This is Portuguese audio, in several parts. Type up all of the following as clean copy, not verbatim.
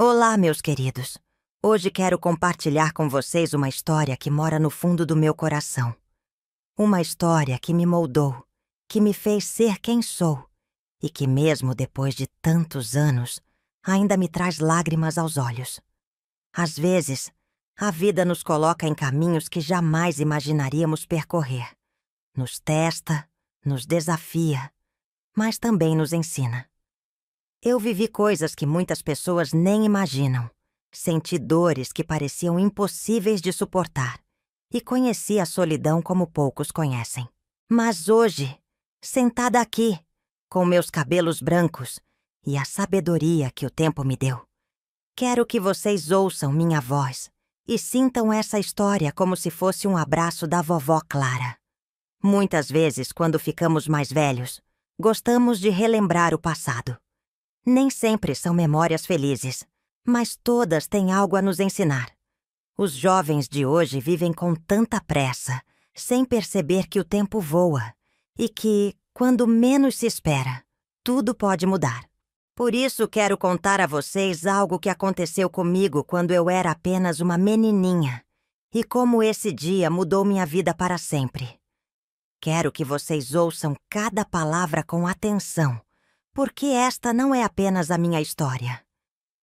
Olá, meus queridos. Hoje quero compartilhar com vocês uma história que mora no fundo do meu coração. Uma história que me moldou, que me fez ser quem sou e que, mesmo depois de tantos anos, ainda me traz lágrimas aos olhos. Às vezes, a vida nos coloca em caminhos que jamais imaginaríamos percorrer. Nos testa, nos desafia, mas também nos ensina. Eu vivi coisas que muitas pessoas nem imaginam. Senti dores que pareciam impossíveis de suportar. E conheci a solidão como poucos conhecem. Mas hoje, sentada aqui, com meus cabelos brancos e a sabedoria que o tempo me deu, quero que vocês ouçam minha voz e sintam essa história como se fosse um abraço da vovó Clara. Muitas vezes, quando ficamos mais velhos, gostamos de relembrar o passado. Nem sempre são memórias felizes, mas todas têm algo a nos ensinar. Os jovens de hoje vivem com tanta pressa, sem perceber que o tempo voa e que, quando menos se espera, tudo pode mudar. Por isso quero contar a vocês algo que aconteceu comigo quando eu era apenas uma menininha e como esse dia mudou minha vida para sempre. Quero que vocês ouçam cada palavra com atenção, porque esta não é apenas a minha história.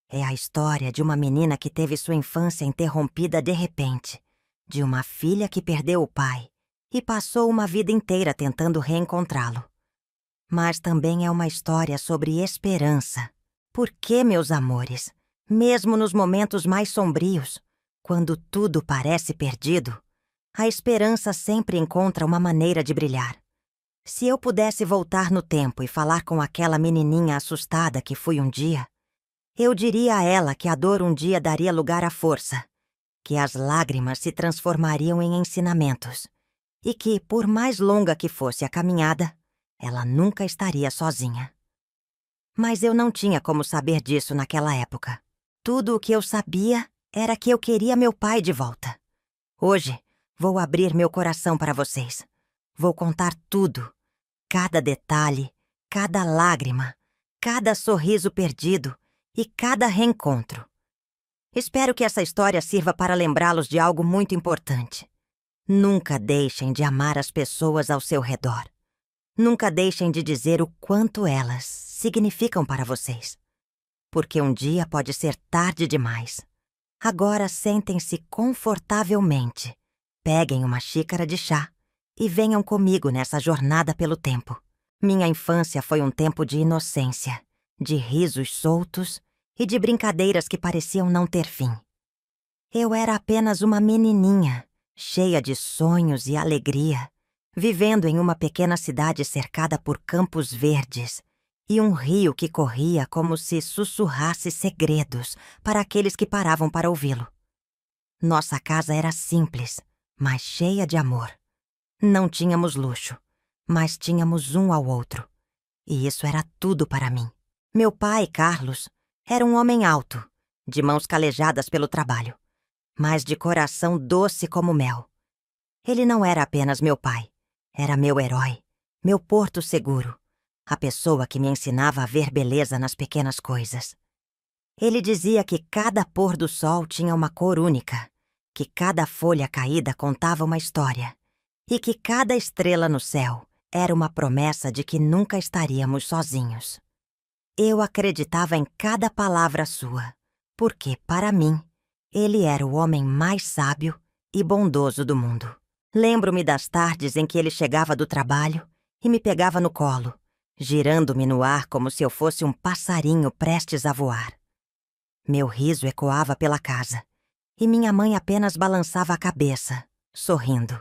É a história de uma menina que teve sua infância interrompida de repente, de uma filha que perdeu o pai e passou uma vida inteira tentando reencontrá-lo. Mas também é uma história sobre esperança. Porque, meus amores, mesmo nos momentos mais sombrios, quando tudo parece perdido, a esperança sempre encontra uma maneira de brilhar. Se eu pudesse voltar no tempo e falar com aquela menininha assustada que fui um dia, eu diria a ela que a dor um dia daria lugar à força, que as lágrimas se transformariam em ensinamentos e que, por mais longa que fosse a caminhada, ela nunca estaria sozinha. Mas eu não tinha como saber disso naquela época. Tudo o que eu sabia era que eu queria meu pai de volta. Hoje, vou abrir meu coração para vocês. Vou contar tudo. Cada detalhe, cada lágrima, cada sorriso perdido e cada reencontro. Espero que essa história sirva para lembrá-los de algo muito importante. Nunca deixem de amar as pessoas ao seu redor. Nunca deixem de dizer o quanto elas significam para vocês. Porque um dia pode ser tarde demais. Agora sentem-se confortavelmente. Peguem uma xícara de chá e venham comigo nessa jornada pelo tempo. Minha infância foi um tempo de inocência, de risos soltos e de brincadeiras que pareciam não ter fim. Eu era apenas uma menininha, cheia de sonhos e alegria, vivendo em uma pequena cidade cercada por campos verdes e um rio que corria como se sussurrasse segredos para aqueles que paravam para ouvi-lo. Nossa casa era simples, mas cheia de amor. Não tínhamos luxo, mas tínhamos um ao outro. E isso era tudo para mim. Meu pai, Carlos, era um homem alto, de mãos calejadas pelo trabalho, mas de coração doce como mel. Ele não era apenas meu pai, era meu herói, meu porto seguro, a pessoa que me ensinava a ver beleza nas pequenas coisas. Ele dizia que cada pôr do sol tinha uma cor única, que cada folha caída contava uma história, e que cada estrela no céu era uma promessa de que nunca estaríamos sozinhos. Eu acreditava em cada palavra sua, porque, para mim, ele era o homem mais sábio e bondoso do mundo. Lembro-me das tardes em que ele chegava do trabalho e me pegava no colo, girando-me no ar como se eu fosse um passarinho prestes a voar. Meu riso ecoava pela casa, e minha mãe apenas balançava a cabeça, sorrindo.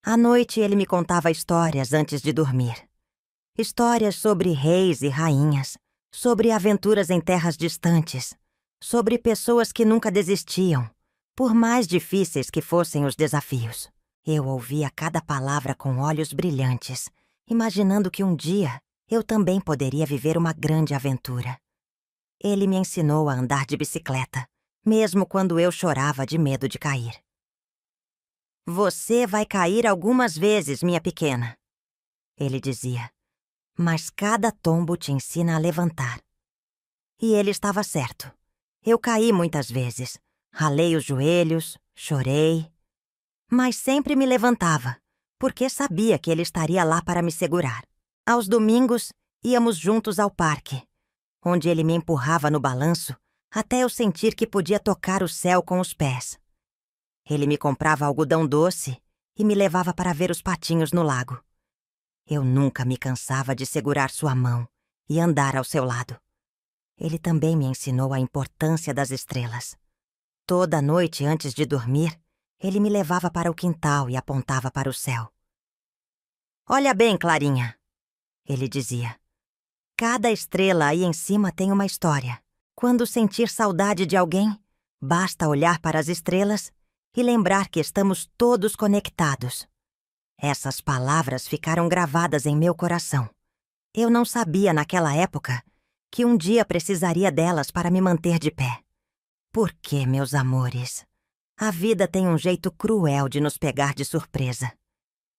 À noite ele me contava histórias antes de dormir. Histórias sobre reis e rainhas, sobre aventuras em terras distantes, sobre pessoas que nunca desistiam, por mais difíceis que fossem os desafios. Eu ouvia cada palavra com olhos brilhantes, imaginando que um dia eu também poderia viver uma grande aventura. Ele me ensinou a andar de bicicleta, mesmo quando eu chorava de medo de cair. Você vai cair algumas vezes, minha pequena, ele dizia, mas cada tombo te ensina a levantar. E ele estava certo. Eu caí muitas vezes, ralei os joelhos, chorei, mas sempre me levantava, porque sabia que ele estaria lá para me segurar. Aos domingos, íamos juntos ao parque, onde ele me empurrava no balanço até eu sentir que podia tocar o céu com os pés. Ele me comprava algodão doce e me levava para ver os patinhos no lago. Eu nunca me cansava de segurar sua mão e andar ao seu lado. Ele também me ensinou a importância das estrelas. Toda noite antes de dormir, ele me levava para o quintal e apontava para o céu. "Olha bem, Clarinha", ele dizia. "Cada estrela aí em cima tem uma história. Quando sentir saudade de alguém, basta olhar para as estrelas e lembrar que estamos todos conectados." Essas palavras ficaram gravadas em meu coração. Eu não sabia naquela época que um dia precisaria delas para me manter de pé. Porque, meus amores, a vida tem um jeito cruel de nos pegar de surpresa.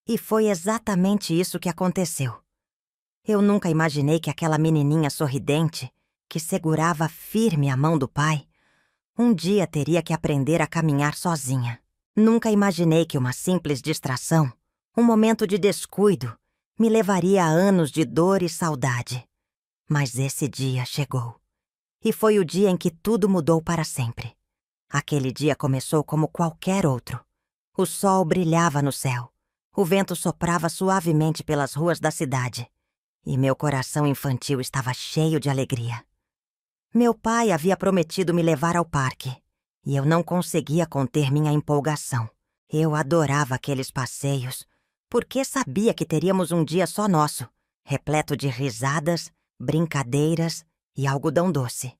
E foi exatamente isso que aconteceu. Eu nunca imaginei que aquela menininha sorridente, que segurava firme a mão do pai, um dia teria que aprender a caminhar sozinha. Nunca imaginei que uma simples distração, um momento de descuido, me levaria a anos de dor e saudade. Mas esse dia chegou. E foi o dia em que tudo mudou para sempre. Aquele dia começou como qualquer outro. O sol brilhava no céu. O vento soprava suavemente pelas ruas da cidade. E meu coração infantil estava cheio de alegria. Meu pai havia prometido me levar ao parque. E eu não conseguia conter minha empolgação. Eu adorava aqueles passeios, porque sabia que teríamos um dia só nosso, repleto de risadas, brincadeiras e algodão doce.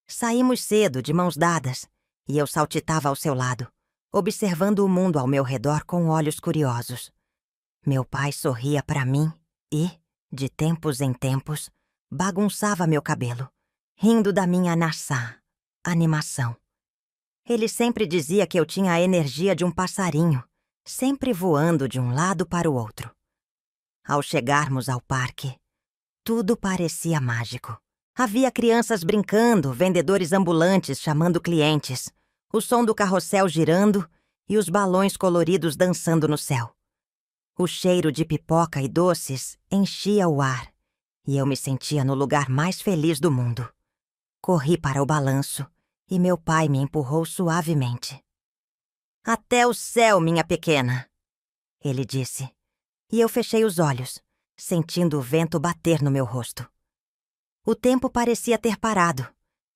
Saímos cedo, de mãos dadas, e eu saltitava ao seu lado, observando o mundo ao meu redor com olhos curiosos. Meu pai sorria para mim e, de tempos em tempos, bagunçava meu cabelo, rindo da minha naçá, animação. Ele sempre dizia que eu tinha a energia de um passarinho, sempre voando de um lado para o outro. Ao chegarmos ao parque, tudo parecia mágico. Havia crianças brincando, vendedores ambulantes chamando clientes, o som do carrossel girando e os balões coloridos dançando no céu. O cheiro de pipoca e doces enchia o ar e eu me sentia no lugar mais feliz do mundo. Corri para o balanço e meu pai me empurrou suavemente. "Até o céu, minha pequena", ele disse, e eu fechei os olhos, sentindo o vento bater no meu rosto. O tempo parecia ter parado.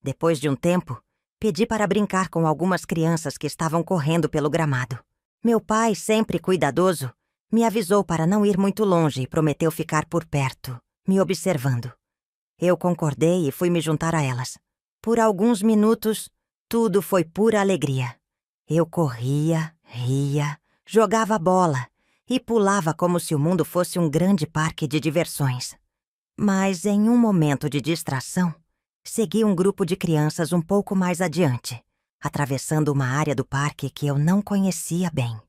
Depois de um tempo, pedi para brincar com algumas crianças que estavam correndo pelo gramado. Meu pai, sempre cuidadoso, me avisou para não ir muito longe e prometeu ficar por perto, me observando. Eu concordei e fui me juntar a elas. Por alguns minutos, tudo foi pura alegria. Eu corria, ria, jogava bola e pulava como se o mundo fosse um grande parque de diversões. Mas, em um momento de distração, segui um grupo de crianças um pouco mais adiante, atravessando uma área do parque que eu não conhecia bem.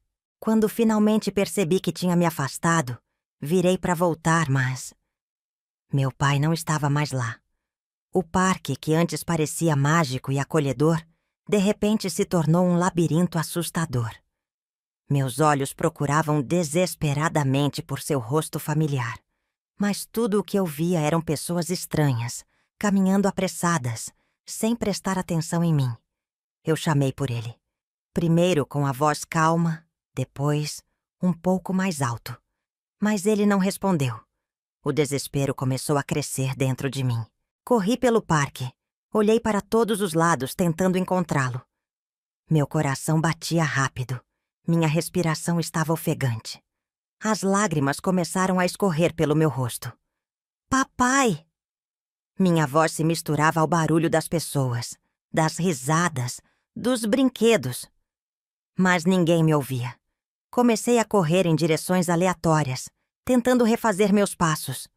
Quando finalmente percebi que tinha me afastado, virei para voltar, mas meu pai não estava mais lá. O parque, que antes parecia mágico e acolhedor, de repente se tornou um labirinto assustador. Meus olhos procuravam desesperadamente por seu rosto familiar, mas tudo o que eu via eram pessoas estranhas, caminhando apressadas, sem prestar atenção em mim. Eu chamei por ele. Primeiro com a voz calma, depois um pouco mais alto. Mas ele não respondeu. O desespero começou a crescer dentro de mim. Corri pelo parque. Olhei para todos os lados tentando encontrá-lo. Meu coração batia rápido. Minha respiração estava ofegante. As lágrimas começaram a escorrer pelo meu rosto. "Papai!" Minha voz se misturava ao barulho das pessoas, das risadas, dos brinquedos. Mas ninguém me ouvia. Comecei a correr em direções aleatórias, tentando refazer meus passos.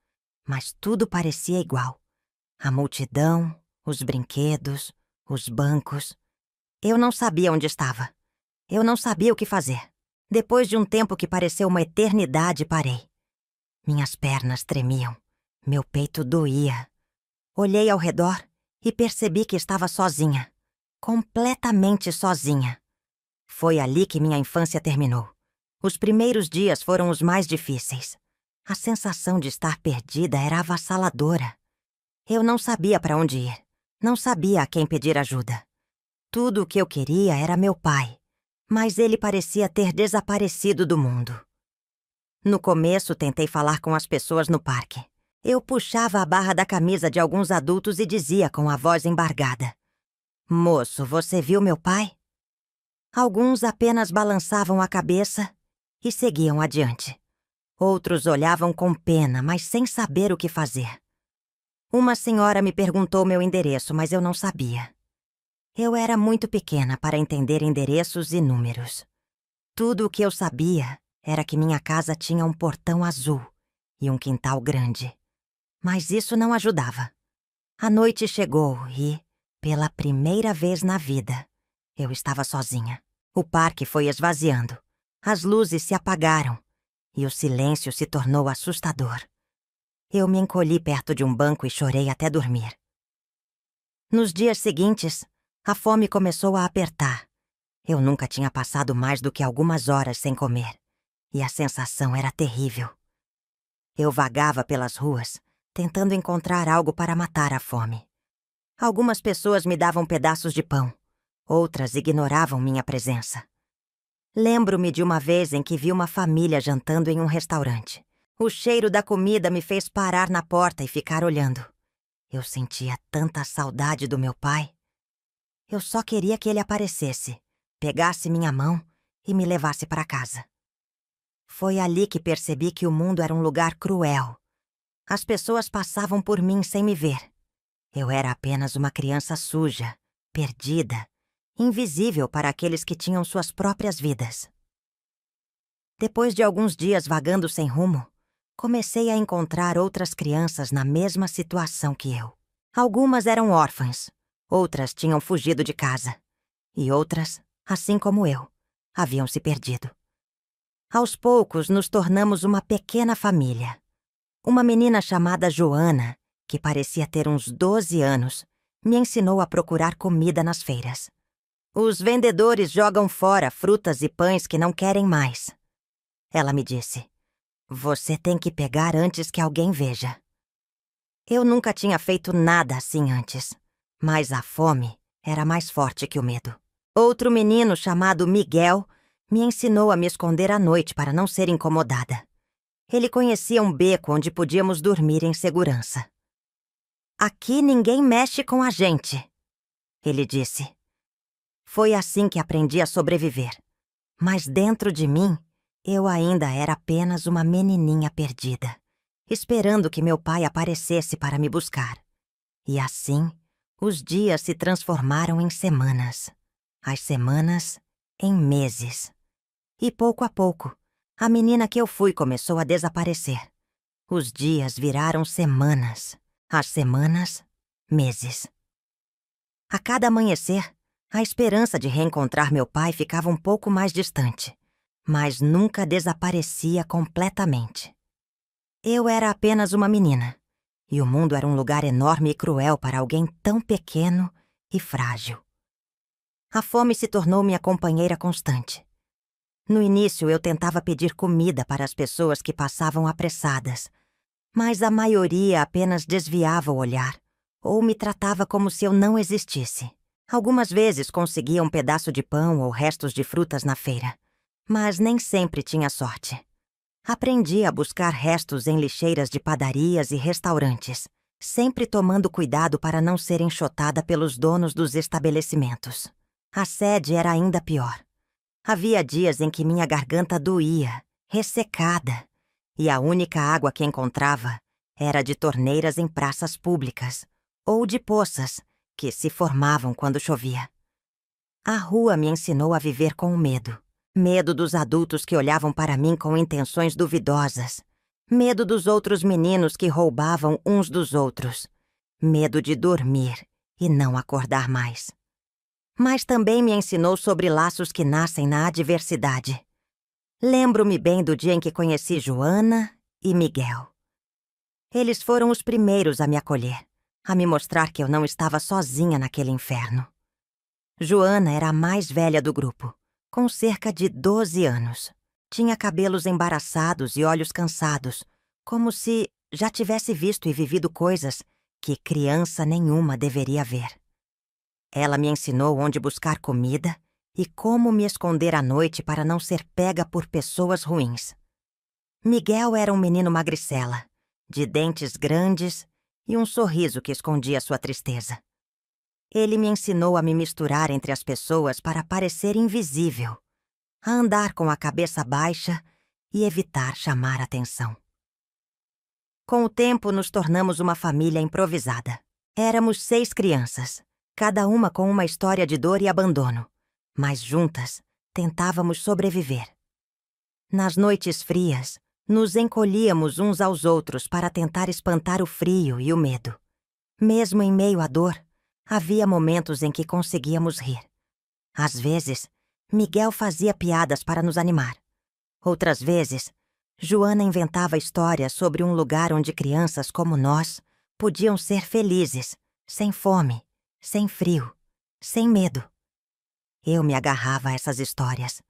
Mas tudo parecia igual. A multidão, os brinquedos, os bancos. Eu não sabia onde estava. Eu não sabia o que fazer. Depois de um tempo que pareceu uma eternidade, parei. Minhas pernas tremiam. Meu peito doía. Olhei ao redor e percebi que estava sozinha, completamente sozinha. Foi ali que minha infância terminou. Os primeiros dias foram os mais difíceis. A sensação de estar perdida era avassaladora. Eu não sabia para onde ir, não sabia a quem pedir ajuda. Tudo o que eu queria era meu pai, mas ele parecia ter desaparecido do mundo. No começo, tentei falar com as pessoas no parque. Eu puxava a barra da camisa de alguns adultos e dizia com a voz embargada: "Moço, você viu meu pai?" Alguns apenas balançavam a cabeça e seguiam adiante. Outros olhavam com pena, mas sem saber o que fazer. Uma senhora me perguntou meu endereço, mas eu não sabia. Eu era muito pequena para entender endereços e números. Tudo o que eu sabia era que minha casa tinha um portão azul e um quintal grande. Mas isso não ajudava. A noite chegou e, pela primeira vez na vida, eu estava sozinha. O parque foi esvaziando. As luzes se apagaram e o silêncio se tornou assustador. Eu me encolhi perto de um banco e chorei até dormir. Nos dias seguintes, a fome começou a apertar. Eu nunca tinha passado mais do que algumas horas sem comer, e a sensação era terrível. Eu vagava pelas ruas, tentando encontrar algo para matar a fome. Algumas pessoas me davam pedaços de pão, outras ignoravam minha presença. Lembro-me de uma vez em que vi uma família jantando em um restaurante. O cheiro da comida me fez parar na porta e ficar olhando. Eu sentia tanta saudade do meu pai. Eu só queria que ele aparecesse, pegasse minha mão e me levasse para casa. Foi ali que percebi que o mundo era um lugar cruel. As pessoas passavam por mim sem me ver. Eu era apenas uma criança suja, perdida, invisível para aqueles que tinham suas próprias vidas. Depois de alguns dias vagando sem rumo, comecei a encontrar outras crianças na mesma situação que eu. Algumas eram órfãs, outras tinham fugido de casa, e outras, assim como eu, haviam se perdido. Aos poucos, nos tornamos uma pequena família. Uma menina chamada Joana, que parecia ter uns 12 anos, me ensinou a procurar comida nas feiras. Os vendedores jogam fora frutas e pães que não querem mais. Ela me disse: "Você tem que pegar antes que alguém veja." Eu nunca tinha feito nada assim antes, mas a fome era mais forte que o medo. Outro menino chamado Miguel me ensinou a me esconder à noite para não ser incomodada. Ele conhecia um beco onde podíamos dormir em segurança. "Aqui ninguém mexe com a gente", ele disse. Foi assim que aprendi a sobreviver. Mas dentro de mim, eu ainda era apenas uma menininha perdida, esperando que meu pai aparecesse para me buscar. E assim, os dias se transformaram em semanas, as semanas em meses. E pouco a pouco, a menina que eu fui começou a desaparecer. Os dias viraram semanas, as semanas, meses. A cada amanhecer, a esperança de reencontrar meu pai ficava um pouco mais distante, mas nunca desaparecia completamente. Eu era apenas uma menina, e o mundo era um lugar enorme e cruel para alguém tão pequeno e frágil. A fome se tornou minha companheira constante. No início, eu tentava pedir comida para as pessoas que passavam apressadas, mas a maioria apenas desviava o olhar ou me tratava como se eu não existisse. Algumas vezes conseguia um pedaço de pão ou restos de frutas na feira, mas nem sempre tinha sorte. Aprendi a buscar restos em lixeiras de padarias e restaurantes, sempre tomando cuidado para não ser enxotada pelos donos dos estabelecimentos. A sede era ainda pior. Havia dias em que minha garganta doía, ressecada, e a única água que encontrava era de torneiras em praças públicas ou de poças que se formavam quando chovia. A rua me ensinou a viver com o medo. Medo dos adultos que olhavam para mim com intenções duvidosas. Medo dos outros meninos que roubavam uns dos outros. Medo de dormir e não acordar mais. Mas também me ensinou sobre laços que nascem na adversidade. Lembro-me bem do dia em que conheci Joana e Miguel. Eles foram os primeiros a me acolher. a me mostrar que eu não estava sozinha naquele inferno. Joana era a mais velha do grupo, com cerca de 12 anos. Tinha cabelos embaraçados e olhos cansados, como se já tivesse visto e vivido coisas que criança nenhuma deveria ver. Ela me ensinou onde buscar comida e como me esconder à noite para não ser pega por pessoas ruins. Miguel era um menino magricela, de dentes grandes e um sorriso que escondia sua tristeza. Ele me ensinou a me misturar entre as pessoas para parecer invisível, a andar com a cabeça baixa e evitar chamar atenção. Com o tempo, nos tornamos uma família improvisada. Éramos 6 crianças, cada uma com uma história de dor e abandono, mas juntas tentávamos sobreviver. Nas noites frias, nos encolhíamos uns aos outros para tentar espantar o frio e o medo. Mesmo em meio à dor, havia momentos em que conseguíamos rir. Às vezes, Miguel fazia piadas para nos animar. Outras vezes, Joana inventava histórias sobre um lugar onde crianças como nós podiam ser felizes, sem fome, sem frio, sem medo. Eu me agarrava a essas histórias,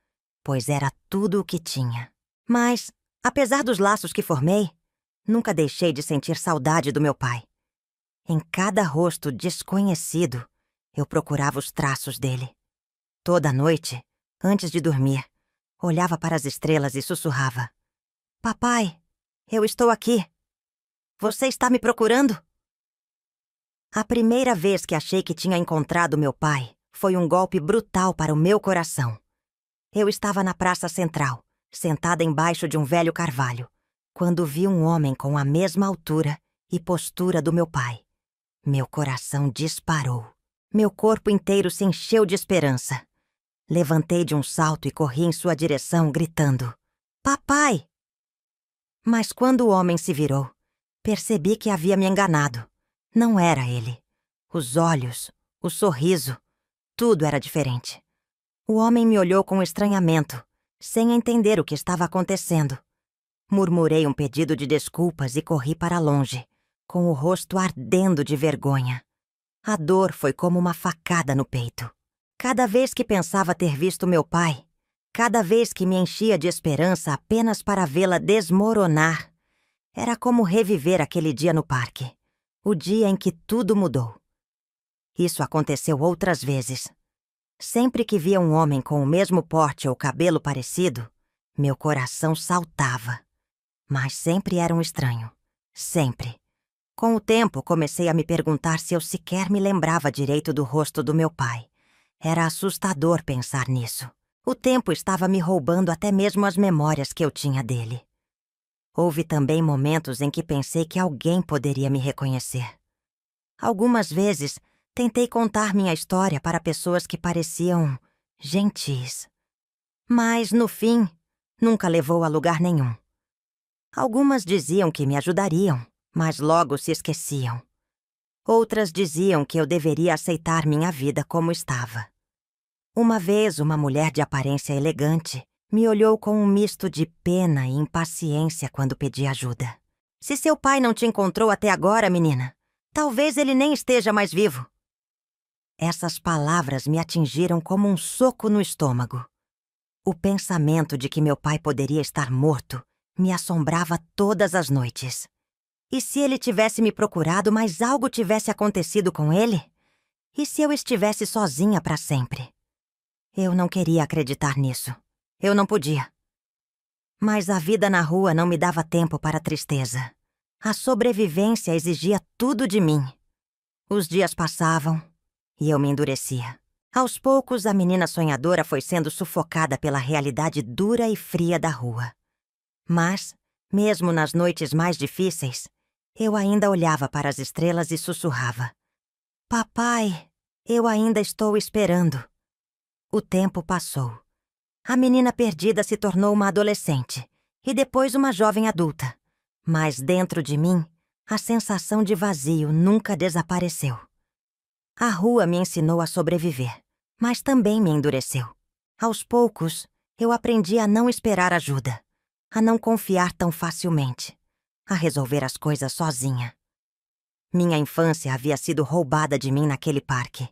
pois era tudo o que tinha. Mas, apesar dos laços que formei, nunca deixei de sentir saudade do meu pai. Em cada rosto desconhecido, eu procurava os traços dele. Toda noite, antes de dormir, olhava para as estrelas e sussurrava: "Papai, eu estou aqui. Você está me procurando?" A primeira vez que achei que tinha encontrado meu pai foi um golpe brutal para o meu coração. Eu estava na praça central, sentada embaixo de um velho carvalho, quando vi um homem com a mesma altura e postura do meu pai. Meu coração disparou. Meu corpo inteiro se encheu de esperança. Levantei de um salto e corri em sua direção, gritando: "Papai!" Mas quando o homem se virou, percebi que havia me enganado. Não era ele. Os olhos, o sorriso, tudo era diferente. O homem me olhou com estranhamento, sem entender o que estava acontecendo. Murmurei um pedido de desculpas e corri para longe, com o rosto ardendo de vergonha. A dor foi como uma facada no peito. Cada vez que pensava ter visto meu pai, cada vez que me enchia de esperança apenas para vê-la desmoronar, era como reviver aquele dia no parque, o dia em que tudo mudou. Isso aconteceu outras vezes. Sempre que via um homem com o mesmo porte ou cabelo parecido, meu coração saltava. Mas sempre era um estranho. Sempre. Com o tempo, comecei a me perguntar se eu sequer me lembrava direito do rosto do meu pai. Era assustador pensar nisso. O tempo estava me roubando até mesmo as memórias que eu tinha dele. Houve também momentos em que pensei que alguém poderia me reconhecer. Algumas vezes, tentei contar minha história para pessoas que pareciam gentis. Mas, no fim, nunca levou a lugar nenhum. Algumas diziam que me ajudariam, mas logo se esqueciam. Outras diziam que eu deveria aceitar minha vida como estava. Uma vez, uma mulher de aparência elegante me olhou com um misto de pena e impaciência quando pedi ajuda. "Se seu pai não te encontrou até agora, menina, talvez ele nem esteja mais vivo." Essas palavras me atingiram como um soco no estômago. O pensamento de que meu pai poderia estar morto me assombrava todas as noites. E se ele tivesse me procurado, mas algo tivesse acontecido com ele? E se eu estivesse sozinha para sempre? Eu não queria acreditar nisso. Eu não podia. Mas a vida na rua não me dava tempo para tristeza. A sobrevivência exigia tudo de mim. Os dias passavam e eu me endurecia. Aos poucos, a menina sonhadora foi sendo sufocada pela realidade dura e fria da rua. Mas, mesmo nas noites mais difíceis, eu ainda olhava para as estrelas e sussurrava: "Papai, eu ainda estou esperando." O tempo passou. A menina perdida se tornou uma adolescente e depois uma jovem adulta. Mas dentro de mim, a sensação de vazio nunca desapareceu. A rua me ensinou a sobreviver, mas também me endureceu. Aos poucos, eu aprendi a não esperar ajuda, a não confiar tão facilmente, a resolver as coisas sozinha. Minha infância havia sido roubada de mim naquele parque.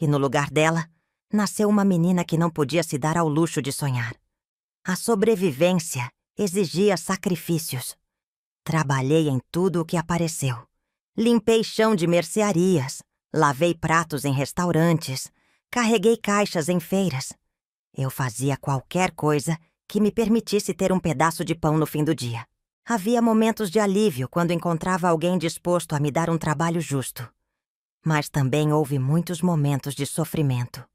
E no lugar dela, nasceu uma menina que não podia se dar ao luxo de sonhar. A sobrevivência exigia sacrifícios. Trabalhei em tudo o que apareceu. Limpei chão de mercearias, lavei pratos em restaurantes, carreguei caixas em feiras. Eu fazia qualquer coisa que me permitisse ter um pedaço de pão no fim do dia. Havia momentos de alívio quando encontrava alguém disposto a me dar um trabalho justo. Mas também houve muitos momentos de sofrimento.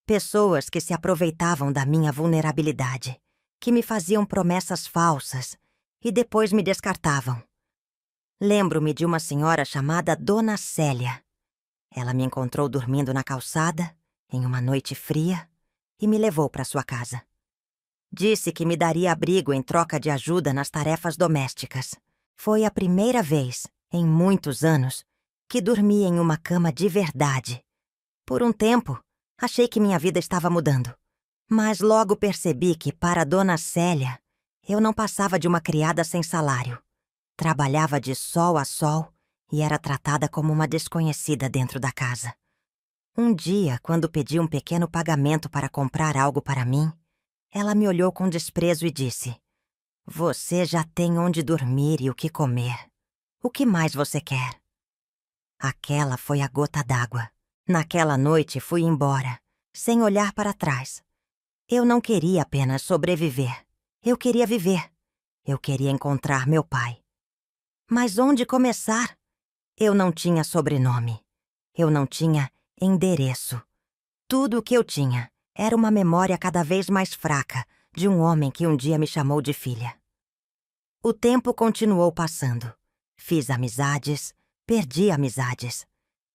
Pessoas que se aproveitavam da minha vulnerabilidade, que me faziam promessas falsas e depois me descartavam. Lembro-me de uma senhora chamada Dona Célia. Ela me encontrou dormindo na calçada, em uma noite fria, e me levou para sua casa. Disse que me daria abrigo em troca de ajuda nas tarefas domésticas. Foi a primeira vez, em muitos anos, que dormi em uma cama de verdade. Por um tempo, achei que minha vida estava mudando. Mas logo percebi que, para Dona Célia, eu não passava de uma criada sem salário. Trabalhava de sol a sol e era tratada como uma desconhecida dentro da casa. Um dia, quando pedi um pequeno pagamento para comprar algo para mim, ela me olhou com desprezo e disse: "Você já tem onde dormir e o que comer. O que mais você quer?" Aquela foi a gota d'água. Naquela noite fui embora, sem olhar para trás. Eu não queria apenas sobreviver. Eu queria viver. Eu queria encontrar meu pai. Mas onde começar? Eu não tinha sobrenome. Eu não tinha endereço. Tudo o que eu tinha era uma memória cada vez mais fraca de um homem que um dia me chamou de filha. O tempo continuou passando. Fiz amizades, perdi amizades.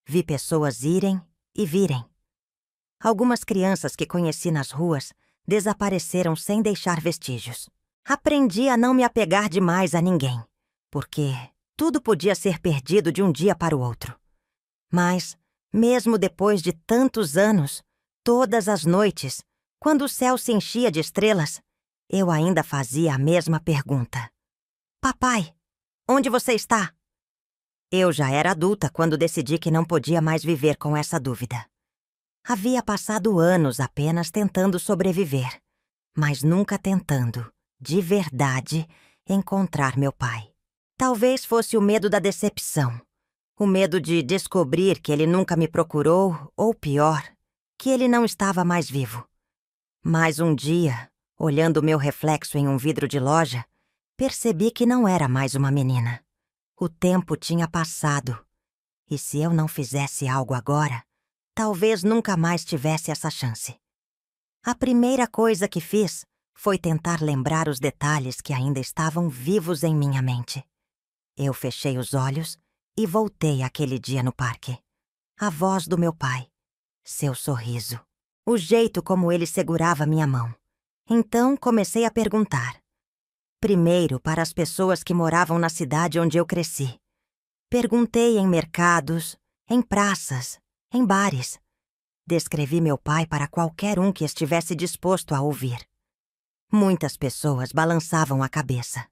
Vi pessoas irem e virem. Algumas crianças que conheci nas ruas desapareceram sem deixar vestígios. Aprendi a não me apegar demais a ninguém, porque tudo podia ser perdido de um dia para o outro. Mas, mesmo depois de tantos anos, todas as noites, quando o céu se enchia de estrelas, eu ainda fazia a mesma pergunta: "Papai, onde você está?" Eu já era adulta quando decidi que não podia mais viver com essa dúvida. Havia passado anos apenas tentando sobreviver, mas nunca tentando, de verdade, encontrar meu pai. Talvez fosse o medo da decepção, o medo de descobrir que ele nunca me procurou, ou pior, que ele não estava mais vivo. Mas um dia, olhando meu reflexo em um vidro de loja, percebi que não era mais uma menina. O tempo tinha passado, e se eu não fizesse algo agora, talvez nunca mais tivesse essa chance. A primeira coisa que fiz foi tentar lembrar os detalhes que ainda estavam vivos em minha mente. Eu fechei os olhos e voltei àquele dia no parque. A voz do meu pai, seu sorriso, o jeito como ele segurava minha mão. Então comecei a perguntar. Primeiro para as pessoas que moravam na cidade onde eu cresci. Perguntei em mercados, em praças, em bares. Descrevi meu pai para qualquer um que estivesse disposto a ouvir. Muitas pessoas balançavam a cabeça.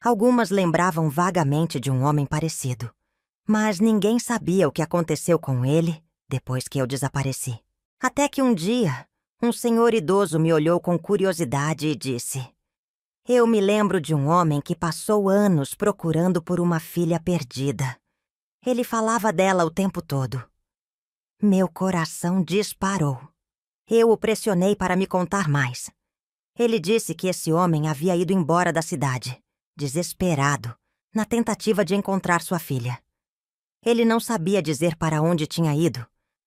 Algumas lembravam vagamente de um homem parecido, mas ninguém sabia o que aconteceu com ele depois que eu desapareci. Até que um dia, um senhor idoso me olhou com curiosidade e disse: "Eu me lembro de um homem que passou anos procurando por uma filha perdida. Ele falava dela o tempo todo." Meu coração disparou. Eu o pressionei para me contar mais. Ele disse que esse homem havia ido embora da cidade, desesperado, na tentativa de encontrar sua filha. Ele não sabia dizer para onde tinha ido,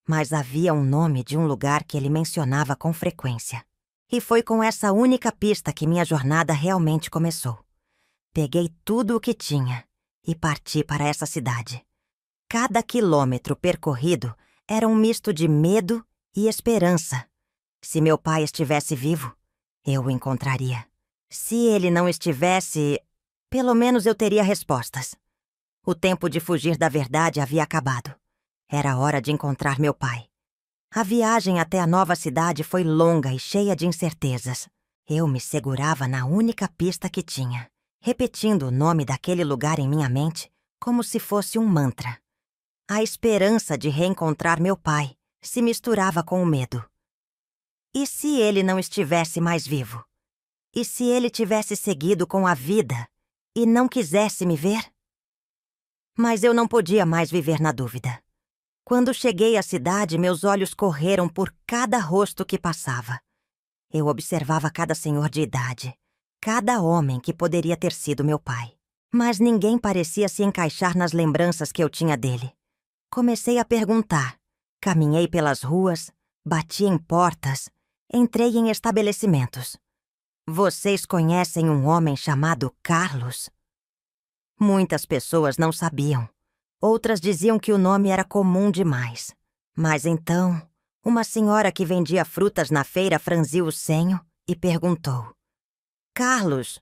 mas havia um nome de um lugar que ele mencionava com frequência. E foi com essa única pista que minha jornada realmente começou. Peguei tudo o que tinha e parti para essa cidade. Cada quilômetro percorrido era um misto de medo e esperança. Se meu pai estivesse vivo, eu o encontraria. Se ele não estivesse, pelo menos eu teria respostas. O tempo de fugir da verdade havia acabado. Era hora de encontrar meu pai. A viagem até a nova cidade foi longa e cheia de incertezas. Eu me segurava na única pista que tinha, repetindo o nome daquele lugar em minha mente como se fosse um mantra. A esperança de reencontrar meu pai se misturava com o medo. E se ele não estivesse mais vivo? E se ele tivesse seguido com a vida e não quisesse me ver? Mas eu não podia mais viver na dúvida. Quando cheguei à cidade, meus olhos correram por cada rosto que passava. Eu observava cada senhor de idade, cada homem que poderia ter sido meu pai. Mas ninguém parecia se encaixar nas lembranças que eu tinha dele. Comecei a perguntar. Caminhei pelas ruas, bati em portas, entrei em estabelecimentos. Vocês conhecem um homem chamado Carlos? Muitas pessoas não sabiam. Outras diziam que o nome era comum demais. Mas então, uma senhora que vendia frutas na feira franziu o senho e perguntou: Carlos,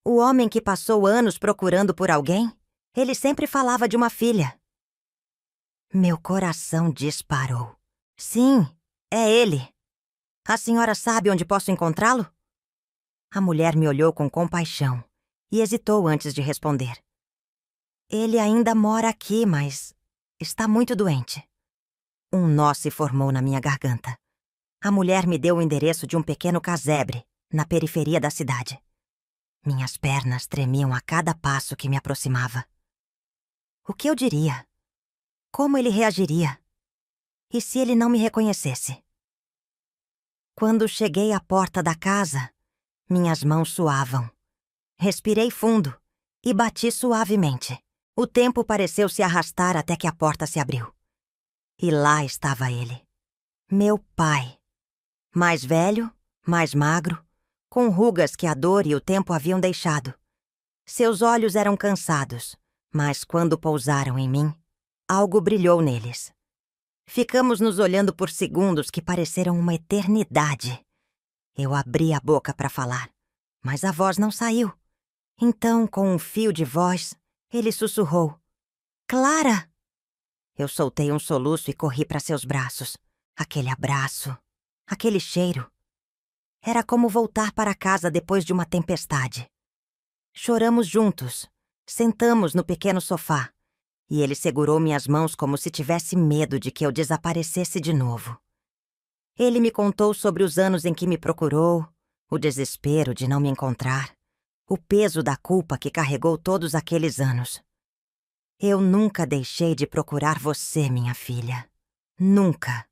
o homem que passou anos procurando por alguém? Ele sempre falava de uma filha. Meu coração disparou. Sim, é ele. A senhora sabe onde posso encontrá-lo? A mulher me olhou com compaixão e hesitou antes de responder. Ele ainda mora aqui, mas está muito doente. Um nó se formou na minha garganta. A mulher me deu o endereço de um pequeno casebre, na periferia da cidade. Minhas pernas tremiam a cada passo que me aproximava. O que eu diria? Como ele reagiria? E se ele não me reconhecesse? Quando cheguei à porta da casa, minhas mãos suavam. Respirei fundo e bati suavemente. O tempo pareceu se arrastar até que a porta se abriu. E lá estava ele. Meu pai. Mais velho, mais magro, com rugas que a dor e o tempo haviam deixado. Seus olhos eram cansados, mas quando pousaram em mim, algo brilhou neles. Ficamos nos olhando por segundos que pareceram uma eternidade. Eu abri a boca para falar, mas a voz não saiu. Então, com um fio de voz, ele sussurrou: Clara! Eu soltei um soluço e corri para seus braços. Aquele abraço, aquele cheiro. Era como voltar para casa depois de uma tempestade. Choramos juntos, sentamos no pequeno sofá, e ele segurou minhas mãos como se tivesse medo de que eu desaparecesse de novo. Ele me contou sobre os anos em que me procurou, o desespero de não me encontrar, o peso da culpa que carregou todos aqueles anos. Eu nunca deixei de procurar você, minha filha. Nunca.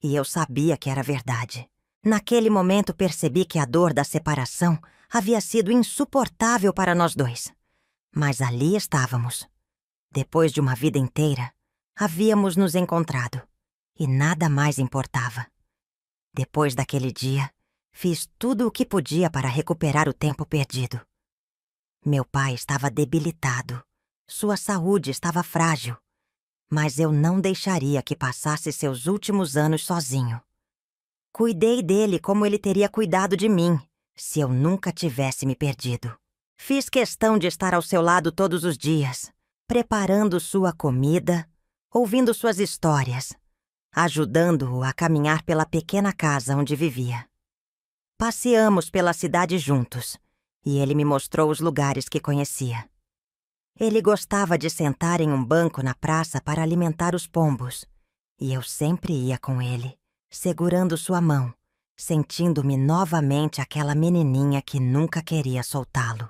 E eu sabia que era verdade. Naquele momento percebi que a dor da separação havia sido insuportável para nós dois. Mas ali estávamos. Depois de uma vida inteira, havíamos nos encontrado. E nada mais importava. Depois daquele dia, fiz tudo o que podia para recuperar o tempo perdido. Meu pai estava debilitado. Sua saúde estava frágil. Mas eu não deixaria que passasse seus últimos anos sozinho. Cuidei dele como ele teria cuidado de mim, se eu nunca tivesse me perdido. Fiz questão de estar ao seu lado todos os dias, preparando sua comida, ouvindo suas histórias, ajudando-o a caminhar pela pequena casa onde vivia. Passeamos pela cidade juntos, e ele me mostrou os lugares que conhecia. Ele gostava de sentar em um banco na praça para alimentar os pombos, e eu sempre ia com ele, segurando sua mão, sentindo-me novamente aquela menininha que nunca queria soltá-lo.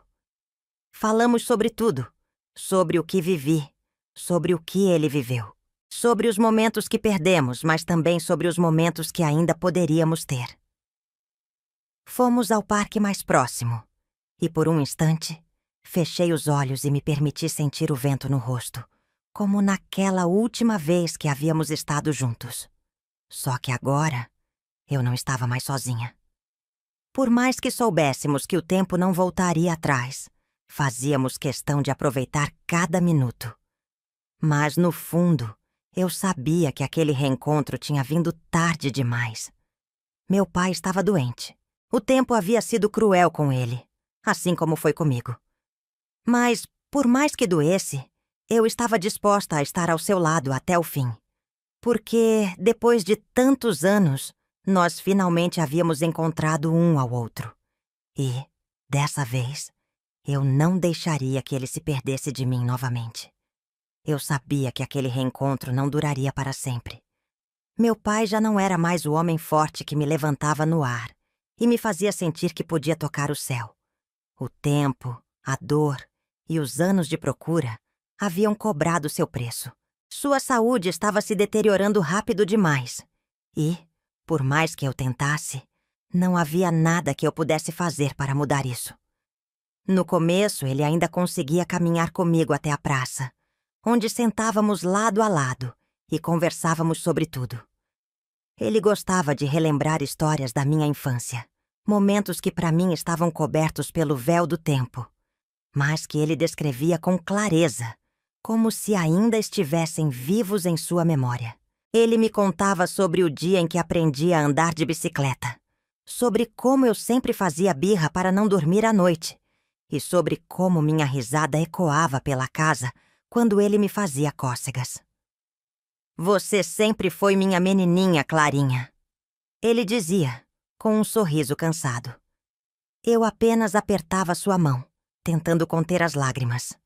Falamos sobre tudo, sobre o que vivi, sobre o que ele viveu, sobre os momentos que perdemos, mas também sobre os momentos que ainda poderíamos ter. Fomos ao parque mais próximo, e por um instante, fechei os olhos e me permiti sentir o vento no rosto, como naquela última vez que havíamos estado juntos. Só que agora, eu não estava mais sozinha. Por mais que soubéssemos que o tempo não voltaria atrás, fazíamos questão de aproveitar cada minuto. Mas, no fundo, eu sabia que aquele reencontro tinha vindo tarde demais. Meu pai estava doente. O tempo havia sido cruel com ele, assim como foi comigo. Mas, por mais que doesse, eu estava disposta a estar ao seu lado até o fim. Porque, depois de tantos anos, nós finalmente havíamos encontrado um ao outro. E, dessa vez, eu não deixaria que ele se perdesse de mim novamente. Eu sabia que aquele reencontro não duraria para sempre. Meu pai já não era mais o homem forte que me levantava no ar e me fazia sentir que podia tocar o céu. O tempo, a dor e os anos de procura haviam cobrado seu preço. Sua saúde estava se deteriorando rápido demais. E, por mais que eu tentasse, não havia nada que eu pudesse fazer para mudar isso. No começo, ele ainda conseguia caminhar comigo até a praça, onde sentávamos lado a lado e conversávamos sobre tudo. Ele gostava de relembrar histórias da minha infância, momentos que para mim estavam cobertos pelo véu do tempo, mas que ele descrevia com clareza, como se ainda estivessem vivos em sua memória. Ele me contava sobre o dia em que aprendi a andar de bicicleta, sobre como eu sempre fazia birra para não dormir à noite, e sobre como minha risada ecoava pela casa quando ele me fazia cócegas. Você sempre foi minha menininha, Clarinha, ele dizia, com um sorriso cansado. Eu apenas apertava sua mão, tentando conter as lágrimas.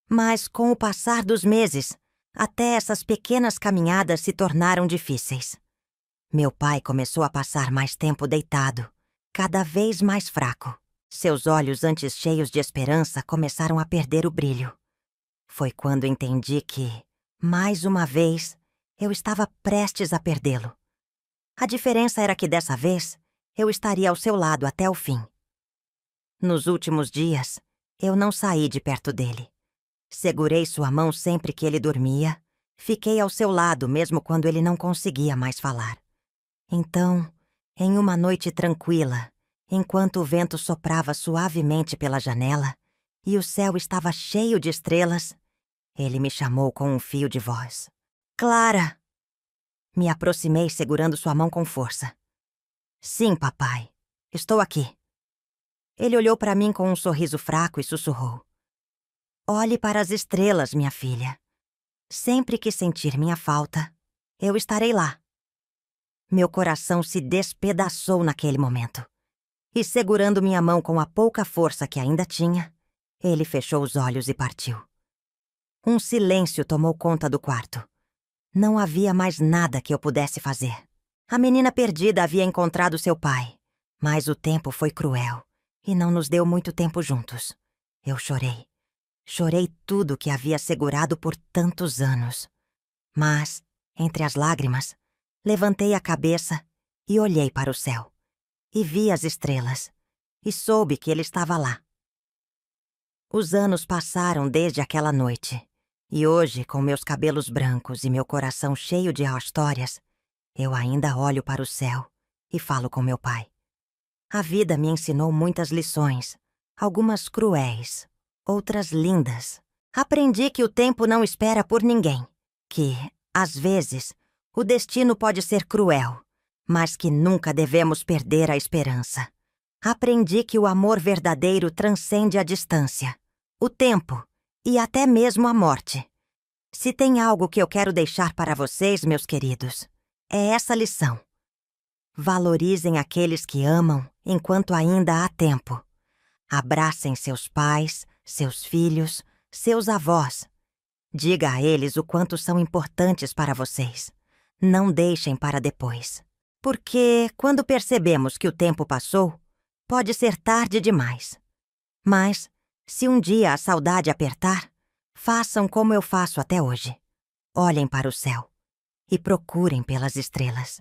Mas, com o passar dos meses, até essas pequenas caminhadas se tornaram difíceis. Meu pai começou a passar mais tempo deitado, cada vez mais fraco. Seus olhos, antes cheios de esperança, começaram a perder o brilho. Foi quando entendi que, mais uma vez, eu estava prestes a perdê-lo. A diferença era que dessa vez, eu estaria ao seu lado até o fim. Nos últimos dias, eu não saí de perto dele. Segurei sua mão sempre que ele dormia, fiquei ao seu lado mesmo quando ele não conseguia mais falar. Então, em uma noite tranquila, enquanto o vento soprava suavemente pela janela e o céu estava cheio de estrelas, ele me chamou com um fio de voz. Clara! Me aproximei segurando sua mão com força. Sim, papai. Estou aqui. Ele olhou para mim com um sorriso fraco e sussurrou. Olhe para as estrelas, minha filha. Sempre que sentir minha falta, eu estarei lá. Meu coração se despedaçou naquele momento. E segurando minha mão com a pouca força que ainda tinha, ele fechou os olhos e partiu. Um silêncio tomou conta do quarto. Não havia mais nada que eu pudesse fazer. A menina perdida havia encontrado seu pai, mas o tempo foi cruel e não nos deu muito tempo juntos. Eu chorei. Chorei tudo que havia segurado por tantos anos. Mas, entre as lágrimas, levantei a cabeça e olhei para o céu. E vi as estrelas. E soube que ele estava lá. Os anos passaram desde aquela noite. E hoje, com meus cabelos brancos e meu coração cheio de histórias, eu ainda olho para o céu e falo com meu pai. A vida me ensinou muitas lições, algumas cruéis, outras lindas. Aprendi que o tempo não espera por ninguém, que, às vezes, o destino pode ser cruel, mas que nunca devemos perder a esperança. Aprendi que o amor verdadeiro transcende a distância, o tempo e até mesmo a morte. Se tem algo que eu quero deixar para vocês, meus queridos, é essa lição. Valorizem aqueles que amam enquanto ainda há tempo. Abracem seus pais, seus filhos, seus avós. Diga a eles o quanto são importantes para vocês. Não deixem para depois. Porque, quando percebemos que o tempo passou, pode ser tarde demais. Mas, se um dia a saudade apertar, façam como eu faço até hoje. Olhem para o céu e procurem pelas estrelas.